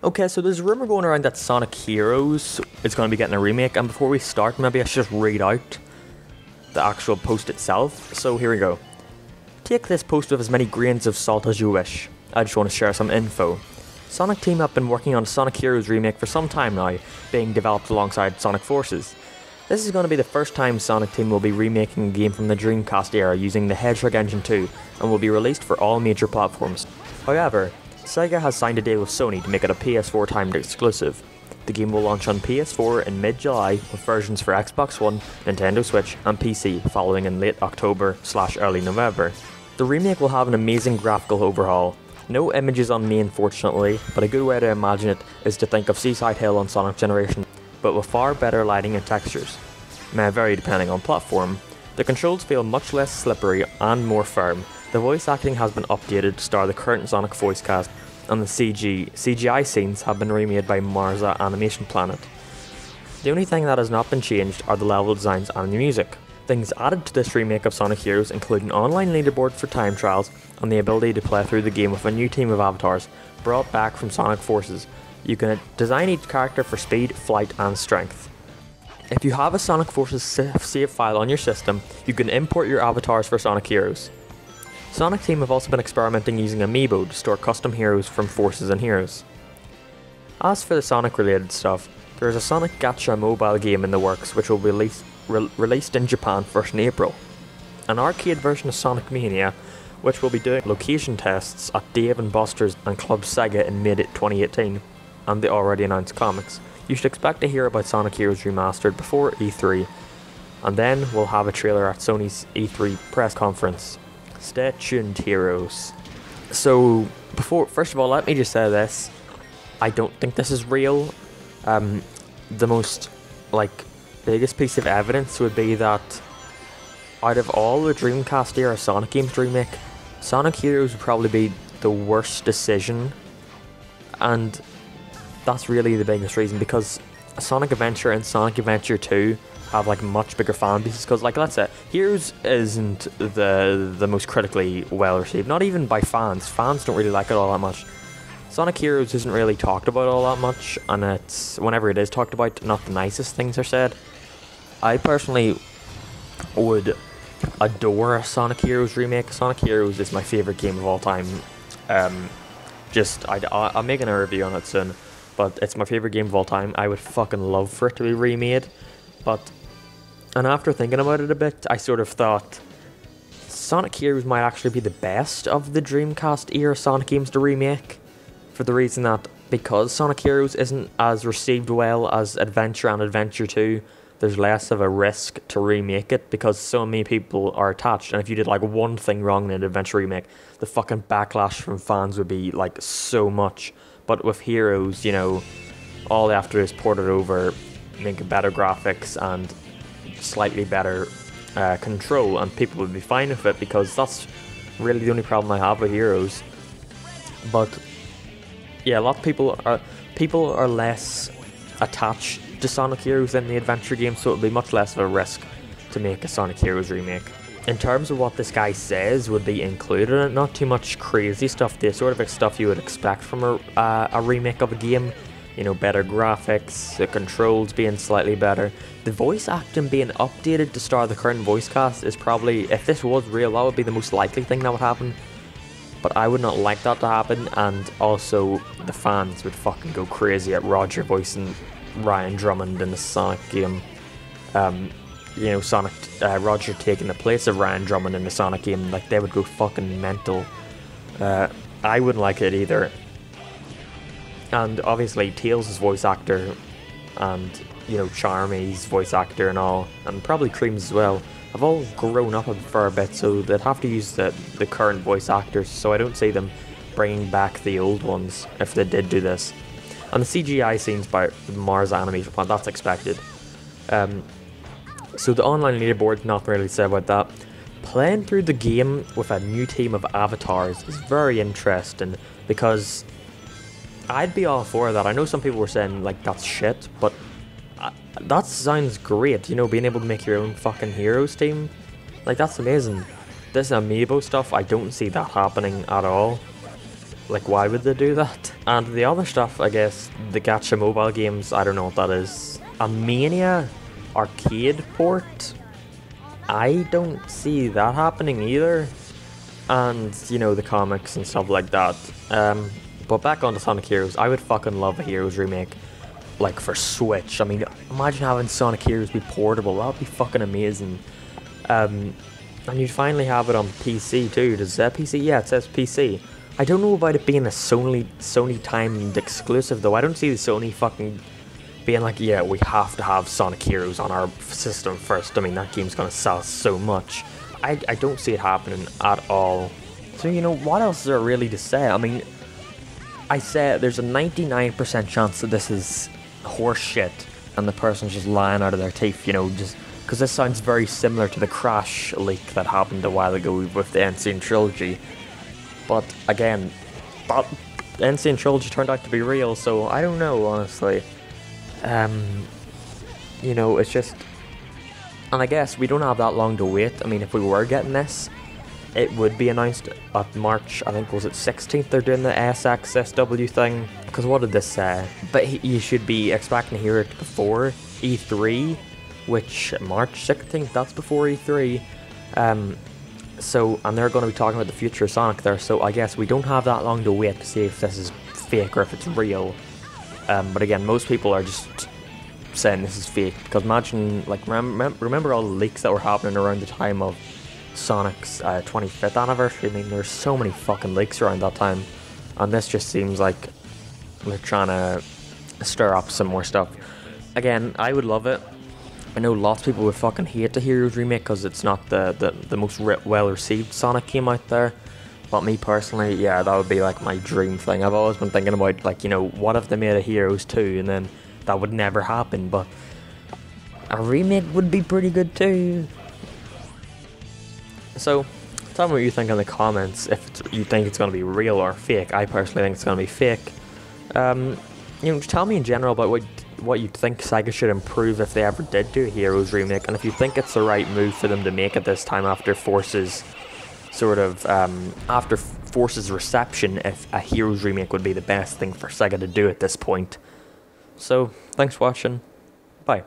Okay, so there's a rumour going around that Sonic Heroes is going to be getting a remake, and before we start, maybe I should just read out the actual post itself. So here we go. Take this post with as many grains of salt as you wish. I just want to share some info. Sonic Team have been working on Sonic Heroes remake for some time now, being developed alongside Sonic Forces. This is going to be the first time Sonic Team will be remaking a game from the Dreamcast era using the Hedgehog Engine 2, and will be released for all major platforms. However, Sega has signed a deal with Sony to make it a PS4 timed exclusive. The game will launch on PS4 in mid-July, with versions for Xbox One, Nintendo Switch and PC following in late October/early November. The remake will have an amazing graphical overhaul. No images on me unfortunately, but a good way to imagine it is to think of Seaside Hill on Sonic Generation, but with far better lighting and textures. May vary depending on platform. The controls feel much less slippery and more firm. The voice acting has been updated to star the current Sonic voice cast, and the CGI scenes have been remade by Marza Animation Planet. The only thing that has not been changed are the level designs and the music. Things added to this remake of Sonic Heroes include an online leaderboard for time trials, and the ability to play through the game with a new team of avatars, brought back from Sonic Forces. You can design each character for speed, flight and strength. If you have a Sonic Forces save file on your system, you can import your avatars for Sonic Heroes. Sonic Team have also been experimenting using Amiibo to store custom heroes from Forces and Heroes. As for the Sonic related stuff, there is a Sonic Gacha mobile game in the works which will be released in Japan first in April. An arcade version of Sonic Mania, which will be doing location tests at Dave & Buster's and Club Sega in mid-2018, and the already announced comics. You should expect to hear about Sonic Heroes Remastered before E3, and then we'll have a trailer at Sony's E3 press conference. Stay tuned, heroes. So, first of all, let me just say this. I don't think this is real. The most, biggest piece of evidence would be that out of all the Dreamcast era Sonic games to remake, Sonic Heroes would probably be the worst decision. And that's really the biggest reason, because Sonic Adventure and Sonic Adventure 2 have much bigger fan bases, because let's say Heroes isn't the most critically well received, not even by fans. Fans don't really like it all that much. Sonic Heroes isn't really talked about all that much, and it's, whenever it is talked about, not the nicest things are said. I personally would adore a Sonic Heroes remake. Sonic Heroes is my favourite game of all time. I'm making a review on it soon, but it's my favourite game of all time. I would fucking love for it to be remade. And after thinking about it a bit, I sort of thought Sonic Heroes might actually be the best of the Dreamcast era Sonic games to remake, for the reason that because Sonic Heroes isn't as received well as Adventure and Adventure 2, there's less of a risk to remake it because so many people are attached, and if you did one thing wrong in an Adventure remake, the fucking backlash from fans would be so much. But with Heroes, all they have to do is port it over, make better graphics and slightly better control, and people would be fine with it, because that's really the only problem I have with Heroes. But yeah, a lot of people are less attached to Sonic Heroes than the adventure game, so it would be much less of a risk to make a Sonic Heroes remake. In terms of what this guy says would be included in it, not too much crazy stuff, the sort of stuff you would expect from a remake of a game. Better graphics, the controls being slightly better, the voice acting being updated to star the current voice cast is probably, if this was real, that would be the most likely thing that would happen. But I would not like that to happen, and also the fans would fucking go crazy at Roger voicing Ryan Drummond in the Sonic game. Roger taking the place of Ryan Drummond in the Sonic game, they would go fucking mental. I wouldn't like it either. And obviously Tails' voice actor, and Charmy's voice actor and all, and probably Cream's as well, have all grown up a fair bit, so they'd have to use the current voice actors, so I don't see them bringing back the old ones if they did do this. And the CGI scenes by Mars Animation Plant, that's expected. So the online leaderboard, nothing really to say about that. Playing through the game with a new team of avatars is very interesting, because I'd be all for that. I know some people were saying that's shit, but that sounds great, being able to make your own fucking heroes team. That's amazing. This amiibo stuff, I don't see that happening at all. Like, why would they do that? And the other stuff, I guess, the gacha mobile games, I don't know what that is. A Mania arcade port? I don't see that happening either. And, you know, the comics and stuff like that. But back on to Sonic Heroes, I would fucking love a Heroes remake. Like, for Switch. I mean, imagine having Sonic Heroes be portable. That would be fucking amazing. And you'd finally have it on PC too. Does that PC? Yeah, it says PC. I don't know about it being a Sony timed exclusive though. I don't see the Sony fucking being like, yeah, we have to have Sonic Heroes on our system first. I mean, that game's gonna sell so much. I don't see it happening at all. So, you know, what else is there really to say? I mean, I said there's a 99% chance that this is horse shit and the person's just lying out of their teeth, you know, just because this sounds very similar to the Crash leak that happened a while ago with the Insane Trilogy. But again, that Insane Trilogy turned out to be real, so I don't know, honestly. You know, it's just... And I guess we don't have that long to wait. I mean, if we were getting this, it would be announced at March, I think, was it 16th they're doing the SXSW thing? Because what did this say? But you should be expecting to hear it before E3, which March 16th, that's before E3. So, and they're going to be talking about the future of Sonic there, so I guess we don't have that long to wait to see if this is fake or if it's real. But again, most people are just saying this is fake, because imagine, like, remember all the leaks that were happening around the time of Sonic's 25th anniversary? I mean, there's so many fucking leaks around that time, and this just seems like they're trying to stir up some more stuff. Again, I would love it. I know lots of people would fucking hate the Heroes remake because it's not the most well-received Sonic game out there. But me personally, yeah, that would be like my dream thing. I've always been thinking about, like, you know, what if they made a Heroes 2 and then that would never happen, but a remake would be pretty good too. So, tell me what you think in the comments, if you think it's going to be real or fake. I personally think it's going to be fake. You know, just tell me in general about what you think Sega should improve if they ever did do a Heroes remake, and if you think it's the right move for them to make it this time after Force's after Force's reception, if a Heroes remake would be the best thing for Sega to do at this point. So, thanks for watching. Bye.